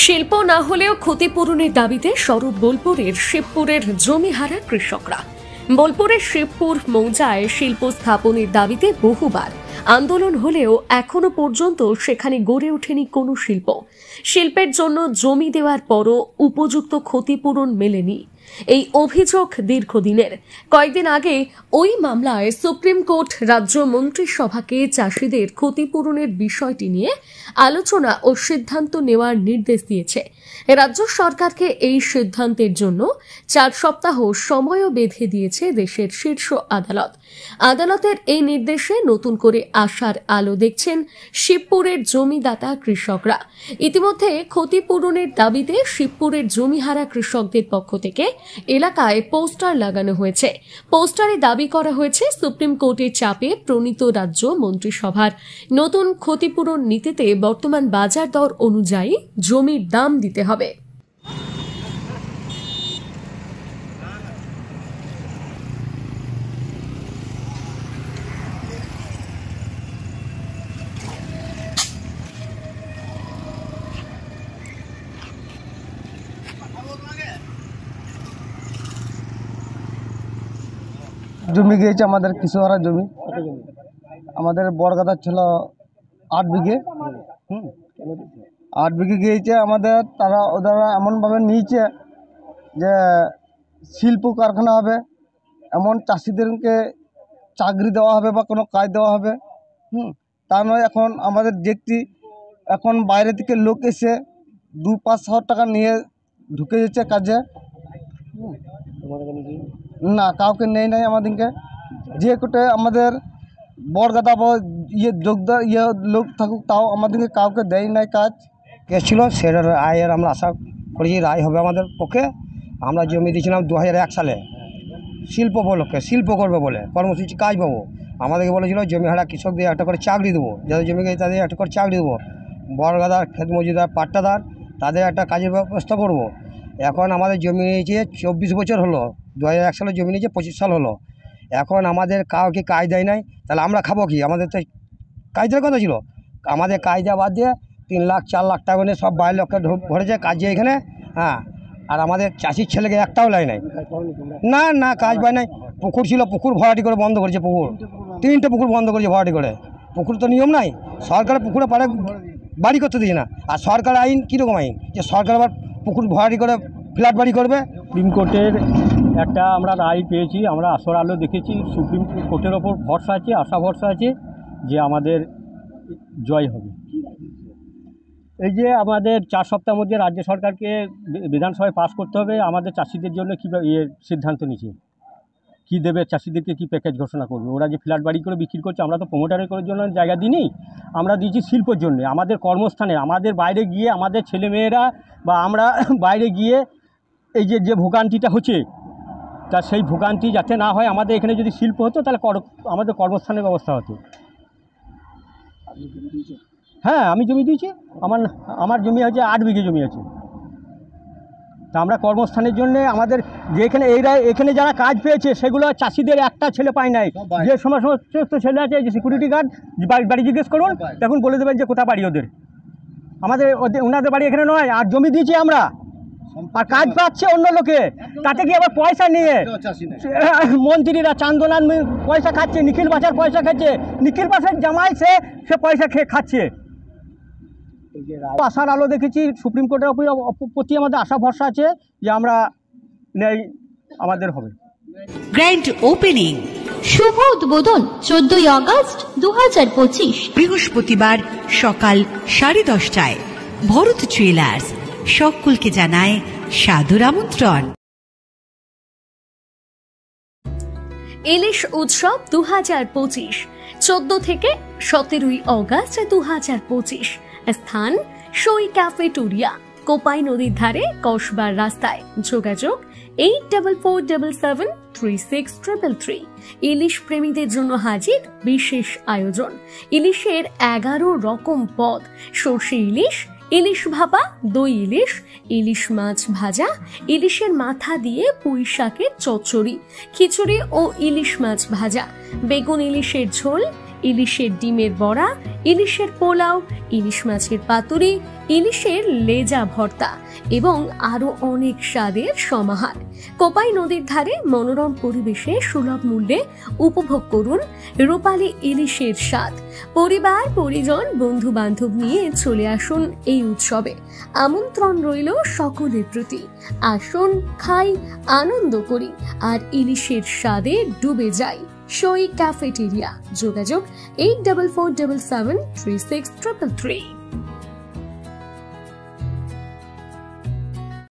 শিল্প না হলেও ক্ষতিপূরণের দাবিতে সরব বোলপুরের শিবপুরের জমিহারা কৃষকরা। বোলপুরের শিবপুর মৌজায় শিল্প স্থাপনের দাবিতে বহুবার আন্দোলন হলেও এখনো পর্যন্ত সেখানে গড়ে ওঠেনি কোনো শিল্প। শিল্পের জন্য জমি দেওয়ার পরও উপযুক্ত ক্ষতিপূরণ মেলেনি। এই অভিযোগ দীর্ঘদিনের। কয়েকদিন আগে ওই মামলায় সুপ্রিম কোর্ট রাজ্য মন্ত্রিসভাকে চাষিদের ক্ষতিপূরণের বিষয়টি নিয়ে আলোচনা ও সিদ্ধান্ত নেওয়ার নির্দেশ দিয়েছে। রাজ্য সরকারকে এই সিদ্ধান্তের জন্য 4 সপ্তাহ সময়ও বেঁধে দিয়েছে দেশের শীর্ষ আদালত। আদালতের এই নির্দেশে নতুন করে আশার আলো দেখছেন শিবপুরের জমিদাতা কৃষকরা। ইতিমধ্যে ক্ষতিপূরণের দাবিতে শিবপুরের জমিহারা কৃষকদের পক্ষ থেকে এলাকায় পোস্টার লাগানো হয়েছে। পোস্টারে দাবি করা হয়েছে সুপ্রিম কোর্টের চাপে প্রণীত রাজ্য মন্ত্রিসভার নতুন ক্ষতিপূরণ নীতিতে বর্তমান বাজার দর অনুযায়ী জমির দাম দিতে হবে। জমি গিয়েছে আমাদের কৃষকরা জমি আমাদের বড়গাদা ছিল 8 বিঘে 8 বিঘে গিয়েছে আমাদের। তারা ওরা এমনভাবে নিয়েছে যে শিল্প কারখানা হবে, এমন চাষিদেরকে চাকরি দেওয়া হবে বা কোনো কাজ দেওয়া হবে। তা নয়, এখন আমাদের দেখছি এখন বাইরে থেকে লোক এসে 2-5 টাকা নিয়ে ঢুকে যাচ্ছে কাজে। না, কাউকে নেই নাই আমাদেরকে। যে কোটে আমাদের বড়গাদা বা যোগদার লোক থাকুক, তাও আমাদেরকে কাউকে দেয় নাই কাজ। কেস ছিল, সেটার রায়ের আমরা আশা করি রায় হবে আমাদের পক্ষে। আমরা জমি দিয়েছিলাম 2001 সালে শিল্প উপলক্ষে, শিল্প করবে বলে কর্মসূচি কাজ পাবো। আমাদেরকে বলেছিল জমিহারা কৃষকদের একটা করে চাকরি দেবো, যাদের জমি গেছে তাদের একটা করে চাকরি দেবো। বড়গাদার ক্ষেত মজুদার পাট্টাদার তাদের একটা কাজের ব্যবস্থা করব। এখন আমাদের জমি নিয়েছে 24 বছর হলো, 2001 সালে জমি নিয়েছে 25 সাল হলো। এখন আমাদের কাউকে কাজ দেয় নাই, তাহলে আমরা খাবো কি? আমাদের তো কাজ দেওয়ার কথা ছিল। আমাদের কাজ দেওয়া বাদ দিয়ে 3 লাখ 4 লাখ টাকা নিয়ে সব বাইরের লোককে ভরেছে কাজে এখানে। আর আমাদের চাষির ছেলেকে একটাও লাই নাই। না না, কাজ পায় নাই। পুকুর ছিল, পুকুর ভরাটি করে বন্ধ করেছে। পুকুর 3টে পুকুর বন্ধ করেছে ভরাটি করে। পুকুর তো নিয়ম নাই, সরকারের পুকুরে পারে বাড়ি করতে দিচ্ছে না। আর সরকার আইন কীরকম আইন যে সরকার আবার পুকুর ভরাটি করে ফ্ল্যাট বাড়ি করবে? সুপ্রিম কোর্টের একটা আমরা রায় পেয়েছি, আমরা আশার আলো দেখেছি। সুপ্রিম কোর্টের ওপর ভরসা আছে, আশা ভরসা আছে যে আমাদের জয় হবে। এই যে আমাদের 4 সপ্তাহের মধ্যে রাজ্য সরকারকে বিধানসভায় পাস করতে হবে আমাদের চাষিদের জন্য কী সিদ্ধান্ত নিয়েছে, কী দেবে চাষিদেরকে, কী প্যাকেজ ঘোষণা করবে। ওরা যে ফ্ল্যাট বাড়ি করে বিক্রি করছে, আমরা তো প্রমোটারের করার জন্য জায়গা দিইনি, আমরা দিয়েছি শিল্পর জন্য। আমাদের কর্মস্থানে আমাদের বাইরে গিয়ে আমাদের ছেলেমেয়েরা বা আমরা বাইরে গিয়ে এই যে ভোগান্তিটা হচ্ছে, তা সেই ভোগান্তি যাতে না হয়। আমাদের এখানে যদি শিল্প হতো তাহলে আমাদের কর্মস্থানের ব্যবস্থা হতো। হ্যাঁ, আমি জমি দিয়েছি। আমার জমি হচ্ছে 8 বিঘে জমি আছে। তা আমরা কর্মস্থানের জন্য আমাদের যেখানে এখানে যারা কাজ পেয়েছে সেগুলো চাষিদের একটা ছেলে পায় নাই। যে সমস্ত ছেলে আছে, যে সিকিউরিটি গার্ড বাড়ি জিজ্ঞেস করুন, তখন বলে দেবেন যে কোথা বাড়ি ওদের। ওনাদের বাড়ি এখানে নয়। আর জমি দিয়েছি আমরা, আর কাজ পাচ্ছে অন্য লোকে। তাতে কি আবার পয়সা নিয়ে মন্ত্রীরা চান্দনাথ পয়সা খাচ্ছে, নিখিল বাছার পয়সা খাচ্ছে, নিখিল বাছার জামাই সে পয়সা খেয়ে খাচ্ছে। আশার আলো দেখেছি। সুপ্রিম কোর্টের প্রতি আমাদের আশা ভরসা আছে যে আমরা আমাদের হবে। গ্র্যান্ড ওপেনিং শুভ উদ্বোধন 14ই আগস্ট 2025 বৃহস্পতিবার সকাল 10:30টায় ভরত জুয়েলার্স সকলকে জানায় সাদর আমন্ত্রণ। ইলিশ উৎসব 2025 14 থেকে 17ই আগস্ট 2025। স্থান সই ক্যাফেটেরিয়া, কোপাই নদীর ধারে, কসবার রাস্তায়। যোগাযোগ 8477736333। ইলিশ প্রেমীদের জন্য হাজির বিশেষ আয়োজন। ইলিশের 11 রকম পদ: সর্ষে ইলিশ, ইলিশ ভাপা, দই ইলিশ, ইলিশ মাছ ভাজা, ইলিশের মাথা দিয়ে পুঁই শাকের চচ্চড়ি, খিচুড়ি ও ইলিশ মাছ ভাজা, বেগুন ইলিশের ঝোল, ইলিশের ডিমের বড়া, ইলিশের পোলাও, ইলিশ মাছের পাতুরি, ইলিশের লেজা ভর্তা এবং আরো অনেক স্বাদের সমাহার। কোপাই নদীর ধারে মনোরম পরিবেশে সুলভ মূল্যে উপভোগ করুন রূপালী ইলিশের স্বাদ। পরিবার পরিজন বন্ধু বান্ধব নিয়ে চলে আসুন এই উৎসবে। আমন্ত্রণ রইল সকলের প্রতি। আসুন, খাই, আনন্দ করি আর ইলিশের স্বাদে ডুবে যাই। সই ক্যাফেটেরিয়া। যোগাযোগ 8447736333।